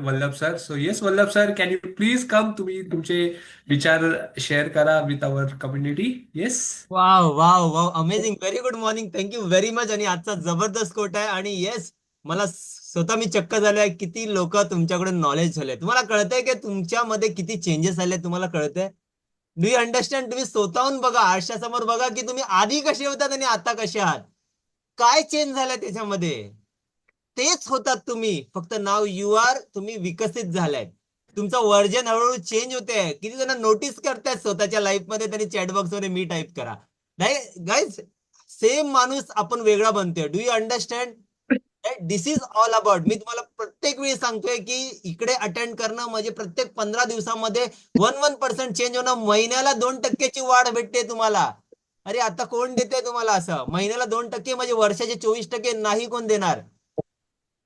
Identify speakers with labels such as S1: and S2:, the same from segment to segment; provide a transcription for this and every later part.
S1: Vallabh sir. So yes Vallabh sir, can you please come, तुम्ही तुमचे विचार शेअर करा with our community. Yes.
S2: Wow wow wow, amazing, very good morning, thank you very much. आणि आजचा जबरदस्त coat आहे. आणि येस, मला स्वतः मी चक्क झालोय, किती लोक तुमच्याकडे नॉलेज झाले. तुम्हाला कळतंय की तुमच्यामध्ये किती चेंजेस आले, तुम्हाला कळतंय? Do you understand? तुम्ही स्वतःहून बघा, आरशासमोर बघा की तुम्ही आधी कसे होतात आणि आता कसे आहात. काय चेंज झालंय त्याच्यामध्ये? तेच होतात तुम्ही, फक्त नाव यू आर, तुम्ही विकसित झालाय. तुमचं वर्जन हळूहळू चेंज होते. किती जण नोटीस करतायत स्वतःच्या लाईफ मध्ये, त्यांनी चॅटबॉक्स मध्ये मी टाईप करा. नाही गाईज, सेम माणूस आपण वेगळा बनतोय. Do you understand? This is all about. मी तुम्हाला प्रत्येक वेळी सांगतोय की इकडे अटेंड करणं म्हणजे प्रत्येक 15 दिवसामध्ये 1% चेंज होणं. महिन्याला 2%ची वाढ भेटते तुम्हाला. अरे आता कोण देते तुम्हाला असं? महिन्याला 2% म्हणजे वर्षाचे 24% नाही कोण देणार.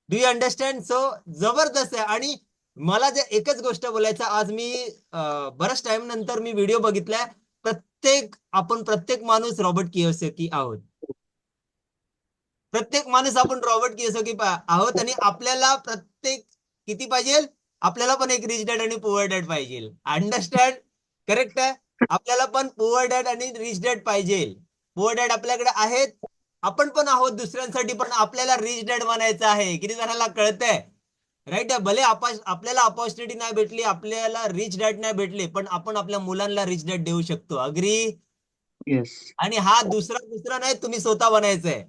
S2: Do you understand? सो जबरदस्त आहे. आणि मला जे एकच गोष्ट बोलायचं, आज मी बऱ्याच टाइम नंतर मी व्हिडिओ बघितलाय. प्रत्येक माणूस रॉबर्ट कियोसाकी आहोत. प्रत्येक माणूस आपण रॉबर्ट कियोसाकी आहोत. आणि आपल्याला प्रत्येक किती पाहिजे? आपल्याला पण एक रिच डॅड आणि पुअर डॅड पाहिजे. अंडरस्टँड? करेक्ट आहे. आपल्याला पण पुअर डॅड आणि रिच डॅड पाहिजे. पुअर डॅड आपल्याकडे आहेत, आपण पण आहोत दुसऱ्यांसाठी, पण आपल्याला रिच डॅड बनायचं आहे. किती जणांना कळतंय? राईट आहे. भले आपल्याला अपॉर्च्युनिटी नाही भेटली, आपल्याला रिच डॅड नाही भेटले, पण आपण आपल्या मुलांना रिच डॅड देऊ शकतो. अग्री?
S3: येस.
S2: आणि हा दुसरा दुसरा नाही, तुम्ही स्वतः बनायचंय.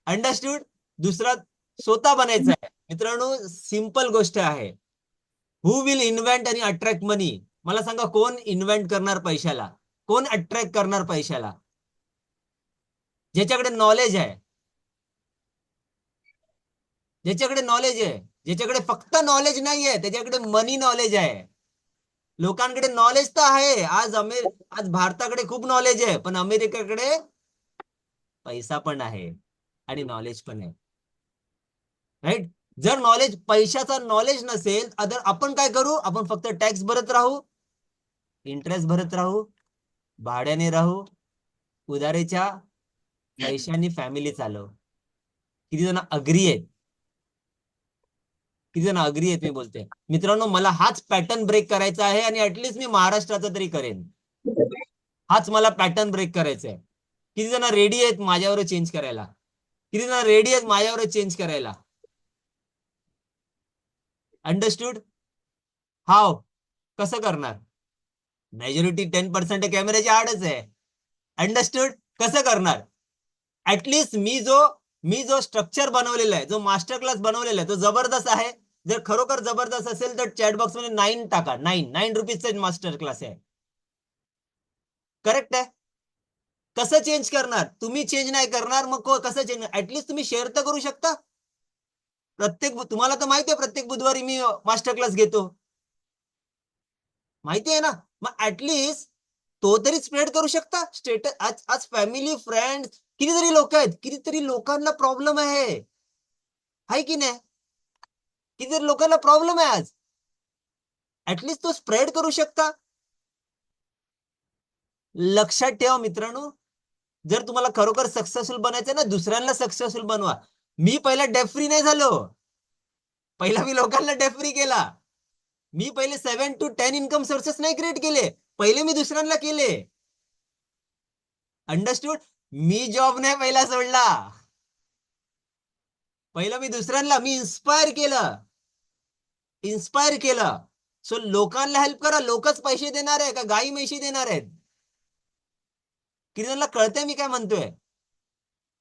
S2: अंडरस्टूड? दुसरा स्वतः बनायचं आहे. मित्रांनो, सिंपल गोष्ट आहे. हु विल इन्व्हेंट आणि अट्रॅक्ट मनी? मला सांगा, कोण इन्व्हेंट करणार पैशाला? कोण अट्रॅक्ट करणार पैशाला? ज्याच्याकडे नॉलेज आहे. ज्याच्याकडे नॉलेज आहे. ज्याच्याकडे फक्त नॉलेज नाहीये, त्याच्याकडे मनी नॉलेज आहे. लोकांकडे नॉलेज तर आहे. आज भारताकडे खूप नॉलेज आहे, पण अमेरिकेकडे पैसा पण आहे आणि नॉलेज पण आहे. राईट? जर पैशाचा नॉलेज नसेल, तर आपण काय करू? आपण फक्त टॅक्स भरत राहू, इंटरेस्ट भरत राहू, भाड्याने राहू, उधारीच्या पैशांनी फॅमिली चालव. किती जण अग्री आहेत? किती जण अग्री आहेत मी बोलते? मित्रांनो, मला हाच पॅटर्न ब्रेक करायचा आहे, आणि ऍटलीस्ट मी महाराष्ट्राचा तरी करेन. हाच मला पॅटर्न ब्रेक करायचा आहे. किती जण रेडी आहेत माझ्यावर चेंज करायला? किती जण रेडी आहेत माझ्यावर चेंज करायला? अंडरस्टूड? हाव? कसं करणार? मेजॉरिटी 10% कॅमेऱ्याच्या आडच आहे. अंडरस्टूड? कसं करणार? ऍटलीस्ट मी जो स्ट्रक्चर बनवलेला आहे, जो मास्टर क्लास बनवलेला आहे, तो जबरदस्त आहे. जर खरोखर जबरदस्त असेल तर चॅट बॉक्स मध्ये 9 टाका. 9 रुपीजचा मास्टर क्लास आहे. करेक्ट आहे. कसं चेंज करणार? तुम्ही चेंज नाही करणार, मग कसं चेंज? ऍटलीस्ट तुम्ही शेअर तर करू शकता. तुम्हाला तर माहिती आहे, प्रत्येक बुधवारी मी मास्टर क्लास घेतो. माहिती आहे ना? मग ऍटलीस्ट तो तरी स्प्रेड करू शकता. स्टेटस आज आज फॅमिली फ्रेंड कितीतरी लोक आहेत, कितीतरी लोकांना प्रॉब्लेम आहे की नाही? कितीतरी लोकांना प्रॉब्लेम आहे आज. ऍटलीस्ट तो स्प्रेड करू शकता. लक्षात ठेवा मित्रांनो, जर तुम्हाला खरोखर सक्सेसफुल बनायचं ना, दुसऱ्यांना सक्सेसफुल बनवा. मी पहिला डेफ फ्री नाही झालो. पहिला मी लोकांना डेफ फ्री केला. मी पहिले 7 to 10 इन्कम सोर्सेस नाही क्रिएट केले, पहिले मी दुसऱ्यांना केले. अंडरस्टूड? मी जॉब नाही पहिला सोडला. पहिलं मी दुसऱ्यांना इन्स्पायर केलं. सो लोकांना हेल्प करा. लोकच पैसे देणार आहे का गाई म्हशी देणार आहेत? किती जणांना कळतंय मी काय म्हणतोय?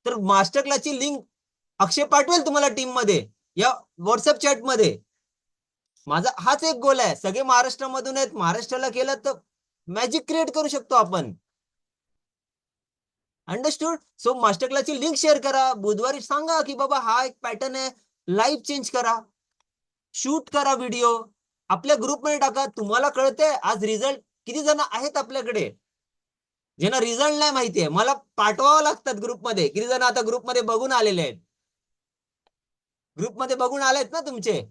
S2: तर मास्टर क्लासची लिंक अक्षय पाठवेल तुम्हाला टीम मध्ये या व्हॉट्सअप चॅट मध्ये. माझा हाच एक गोल आहे. सगळे महाराष्ट्रामधून आहेत. महाराष्ट्राला केलं तर मॅजिक क्रिएट करू शकतो आपण. अंडरस्टूड? सो मास्टर क्लासची लिंक शेअर करा. बुधवारी सांगा की बाबा हा एक पॅटर्न आहे, लाईव्ह चेंज करा, शूट करा व्हिडिओ, आपल्या ग्रुपमध्ये टाका. तुम्हाला कळतंय आज रिझल्ट किती जण आहेत आपल्याकडे? ज्यांना रिझल्ट नाही माहितीये, मला पाठवावं लागतात ग्रुपमध्ये. किती जण आता ग्रुपमध्ये बघून आलेले आहेत? ग्रुपमध्ये बघून आलेत ना तुमचे?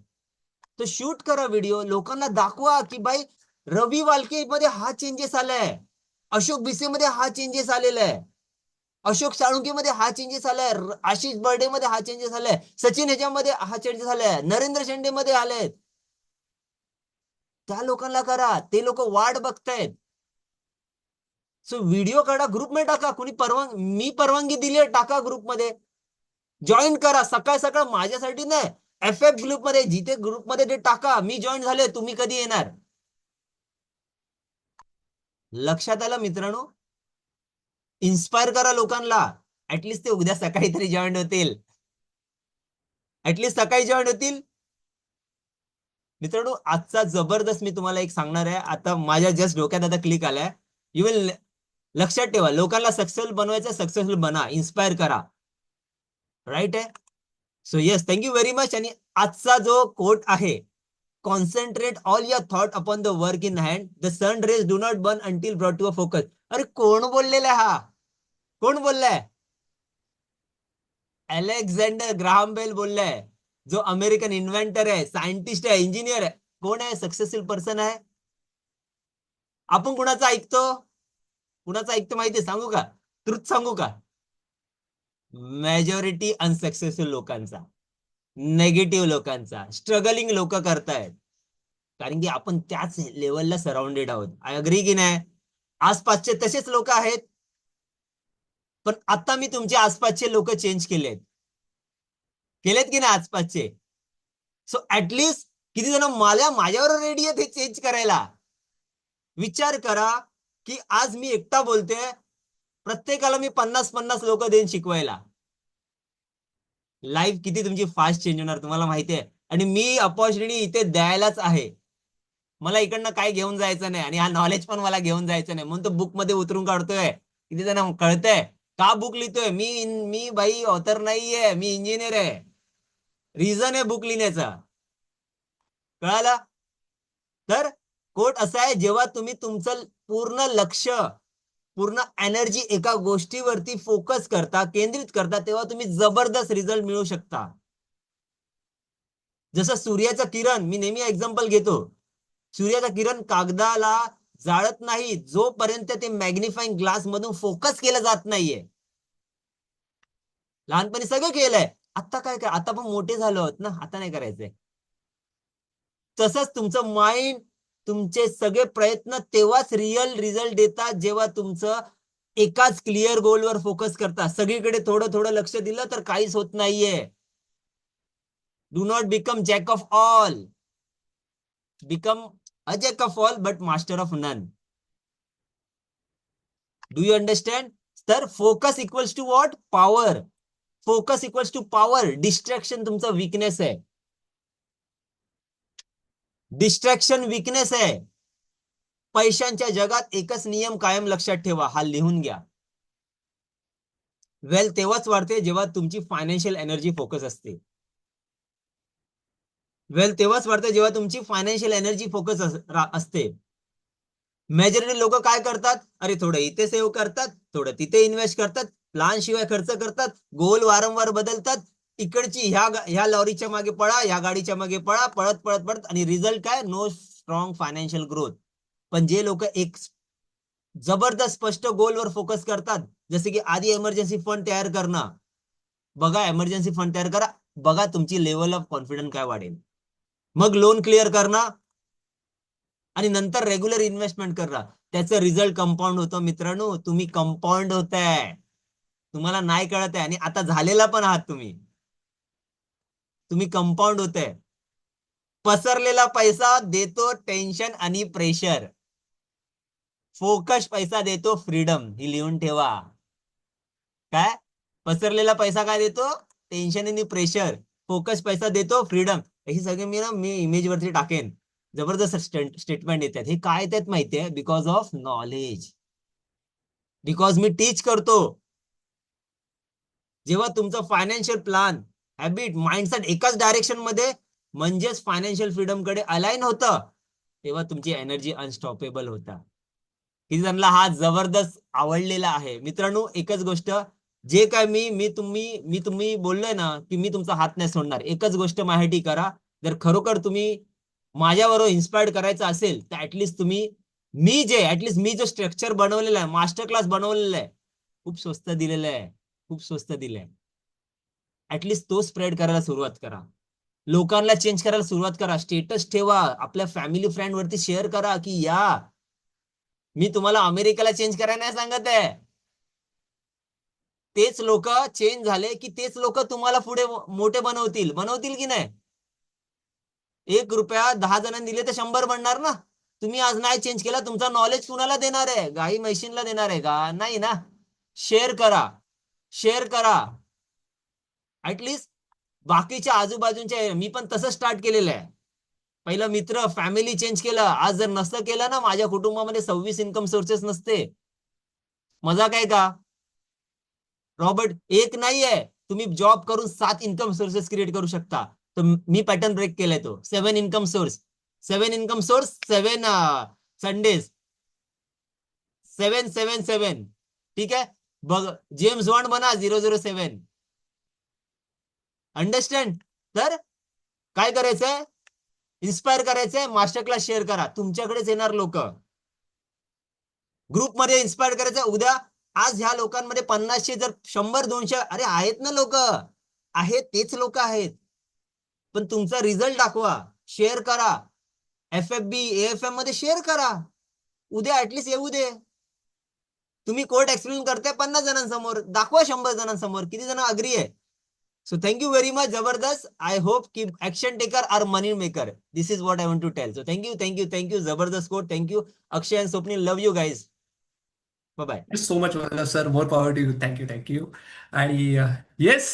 S2: तर शूट करा व्हिडिओ, लोकांना दाखवा की भाई रवी वालके मध्ये हा चेंजेस आलाय, अशोक भिसे मध्ये हा चेंजेस आलेला आहे, अशोक साळुंके मध्ये हा चेंजेस आलाय, आशिष बर्डे मध्ये हा चेंजेस आलाय, सचिन ह्याच्यामध्ये हा चेंजेस आलाय, नरेंद्र शेंडे मध्ये आलेत. त्या लोकांना करा, ते लोक वाट बघतायत. सो व्हिडिओ काढा, ग्रुपमध्ये टाका. कुणी मी परवानगी दिली आहे, टाका ग्रुपमध्ये, जॉईन करा. सकाळ सकाळ माझ्यासाठी नाही, FF ग्रुपमध्ये, जिथे ग्रुपमध्ये ते टाका, मी जॉईन झाले, तुम्ही कधी येणार. लक्षात आलं मित्रांनो? इन्स्पायर करा लोकांना. ऍटलिस्ट ते उद्या सकाळी तरी जॉईन होतील. ऍटलिस्ट सकाळी जॉईन होतील. मित्रांनो, आजचा जबरदस्त मी तुम्हाला एक सांगणार आहे. आता माझ्या जस्ट डोक्यात आता क्लिक आलाय. यू विल, लक्षात ठेवा, लोकांना सक्सेसफुल बनवायचं, सक्सेसफुल बना, इन्स्पायर करा. राईट आहे. So yes, thank you very much. आणि आजचा जो कोट आहे, concentrate all your thought upon the work in hand, the sun rays do not burn until brought to a focus. अरे कोण बोललेला आहे हा? कोण बोललाय? अलेक्झांडर ग्राहम बेल बोललाय, जो अमेरिकन इन्व्हेंटर आहे, सायंटिस्ट आहे, इंजिनियर आहे. कोण आहे? सक्सेसफुल पर्सन आहे. आपण कुणाचं ऐकतो? कुणाचं ऐकतो माहितीये? सांगू का? ट्रुथ सांगू का? मेजॉरिटी अनसक्सेसफुल लोकांचा, नेगेटिव्ह लोकांचा, स्ट्रगलिंग लोक करतायत. कारण की आपण त्याच लेवलला सराउंडेड आहोत. आय अग्री की नाही? आसपासचे तसेच लोक आहेत, पण आता मी तुमच्या आसपासचे लोक चेंज केलेत की नाही आसपासचे? सो ऍटलिस्ट किती जण माझ्यावर रेडी आहेत हे चेंज करायला. विचार करा की आज मी एकटा बोलतोय, प्रत्येकाला मी 50-50 लोक देईन शिकवायला. लाईफ किती तुमची फास्ट चेंज होणार तुम्हाला माहिती आहे. आणि मी अपॉर्च्युनिटी इथे द्यायलाच आहे. मला इकडनं काय घेऊन जायचं नाही, आणि हा नॉलेज पण मला घेऊन जायचं नाही, म्हणून तो बुक मध्ये उतरून काढतोय. किती जण कळतंय का बुक लिहितोय? मी बाई ऑथर नाहीये, मी इंजिनियर आहे. रिझन आहे बुक लिहिण्याचा. कळालं? तर कोट असा आहे, जेव्हा तुम्ही तुमचं पूर्ण लक्ष, पूर्ण एनर्जी एका गोष्टीवरती फोकस करता, केंद्रित करता, तेव्हा तुम्ही जबरदस्त रिझल्ट मिळू शकता. जसं सूर्याचं किरण, मी नेहमी एक्झाम्पल घेतो, सूर्याचा किरण कागदाला जाळत नाही जोपर्यंत ते मॅग्निफाईंग ग्लास मधून फोकस केलं जात नाहीये. लहानपणी सगळं केलंय, आता काय काय, आता पण मोठे झालो आहोत ना, आता नाही करायचंय. तसंच तुमचं माइंड, तुमचे सगळे प्रयत्न तेव्हाच रिअल रिझल्ट देतात, जेव्हा तुमचं एकाच क्लिअर गोलवर फोकस करता. सगळीकडे थोडं थोडं लक्ष दिलं तर काहीच होत नाहीये. Do not become jack of all, become a jack of all but master of none. Do you understand? तर focus equals to what? Power. Focus equals to power. Distraction तुमचा वीकनेस आहे. डिस्ट्रॅक्शन वीकनेस आहे. पैशांच्या जगात एकच नियम कायम लक्षात ठेवा, हा लिहून घ्या. वेल्थ तेव्हाच वाढते जेव्हा तुमची फायनान्शियल एनर्जी फोकस असते. वेल्थ तेव्हाच वाढते जेव्हा तुमची फायनान्शियल एनर्जी फोकस असते. मेजॉरिटी लोक काय करतात? अरे थोडं इथे सेव्ह करतात, थोडं तिथे इन्व्हेस्ट करतात, प्लान शिवाय खर्च करतात, गोल वारंवार बदलतात. इकडची ह्या लॉरीच्या मागे पळा, ह्या गाडीच्या मागे पळा, पळत पळत पळत, आणि रिझल्ट काय? No strong financial growth. पण जे लोक एक जबरदस्त स्पष्ट गोलवर फोकस करतात, जसे की आधी इमर्जन्सी फंड तयार करणं, बघा इमर्जन्सी फंड तयार करा, बघा तुमची लेवल ऑफ कॉन्फिडन्स काय वाढेल. मग लोन क्लिअर करणं, आणि नंतर रेग्युलर इन्व्हेस्टमेंट करा. त्याचं रिझल्ट कंपाऊंड होतं मित्रांनो. तुम्ही कंपाऊंड होताय, तुम्हाला नाही कळत आहे, आणि आता झालेला पण आहात तुम्ही. तुम्ही कंपाऊंड होताय. पसरलेला पैसा देतो टेन्शन आणि प्रेशर, फोकस पैसा देतो फ्रीडम. ही लिहून ठेवा. काय? पसरलेला पैसा काय देतो? टेन्शन आणि प्रेशर. फोकस पैसा देतो फ्रीडम. ही सगळे मी इमेज वरती टाकेन. जबरदस्त स्टेटमेंट येतात. हे काय येतात माहितीये? बिकॉज ऑफ नॉलेज, बिकॉज मी टीच करतो. जेव्हा तुमचं फायनान्शियल प्लॅन, हॅबिट, माइंडसेट एकाच डायरेक्शन मध्ये, म्हणजेच फायनान्शियल फ्रीडम कडे अलाइन होतं, तेव्हा तुमची एनर्जी अनस्टॉपेबल होता. किती जणांना हा जबरदस्त आवडलेला आहे? मित्रांनो, एकच गोष्ट, जे काय मी तुम्ही बोललोय ना, की मी तुमचा हात नाही सोडणार, एकच गोष्ट माझ्यासाठी करा. जर खरोखर तुम्ही माझ्याबरोबर इन्स्पायर्ड करायचं असेल, तर ऍटलिस्ट तुम्ही, मी जो स्ट्रक्चर बनवलेला आहे, मास्टर क्लास बनवलेला आहे, खूप स्वस्त दिलेलं आहे, खूप स्वस्त दिलंय. ऍटलिस्ट तो स्प्रेड करायला सुरुवात करा. लोकांना चेंज करायला सुरुवात करा. स्टेटस ठेवा, आपल्या फॅमिली फ्रेंड वरती शेअर करा की या, मी तुम्हाला अमेरिकेला चेंज करायला नाही सांगत आहे. तेच लोक चेंज झाले की तेच लोक तुम्हाला पुढे मोठे बनवतील. बनवतील की नाही? 1 रुपया 10 जणांनी दिले तर 100 बनणार ना. तुम्ही आज नाही चेंज केला, तुमचा नॉलेज कुणाला देणार आहे? गाई म्हशींना देणार आहे का? नाही ना. शेअर करा, शेअर करा. ऍटलिस्ट बाकीच्या आजूबाजूच्या, मी पण तसं स्टार्ट केलेलं आहे. पहिलं मित्र, फॅमिली चेंज केलं. आज जर नसतं केलं ना, माझ्या कुटुंबामध्ये 26 इन्कम सोर्सेस नसते. मजा काय का? रॉबर्ट, एक नाही आहे, तुम्ही जॉब करून 7 इन्कम सोर्सेस क्रिएट करू शकता. तर मी पॅटर्न ब्रेक केलाय तो. 7 income source, 7 income source, 7 Sundays, 777. ठीक आहे, बघ, जेम्स बॉन्ड बना 007. अंडरस्टँड? तर काय करायचंय? इन्स्पायर करायचंय, मास्टर क्लास शेअर करा. तुमच्याकडेच येणार लोक. ग्रुपमध्ये इन्स्पायर करायचं. उद्या, आज ह्या लोकांमध्ये 50 जर 100-200, अरे आहेत ना लोक, आहेत तेच लोक आहेत. पण तुमचा रिझल्ट दाखवा, शेअर करा. FFB, AFM मध्ये शेअर करा. उद्या ऍटलीस्ट येऊ दे. तुम्ही कोर्ट एक्सप्लेन करताय 50 जणांसमोर, दाखवा 100 जणांसमोर. किती जण अग्री आहे? So thank you very much, Zabardast. I hope कि action taker are money maker. This is what I want to tell. So thank you, Zabardast quote. Thank you, Akshay and Swapnil. Love you guys. Bye bye.
S1: So much sir, more power to you. Thank you, thank you. आणि yes,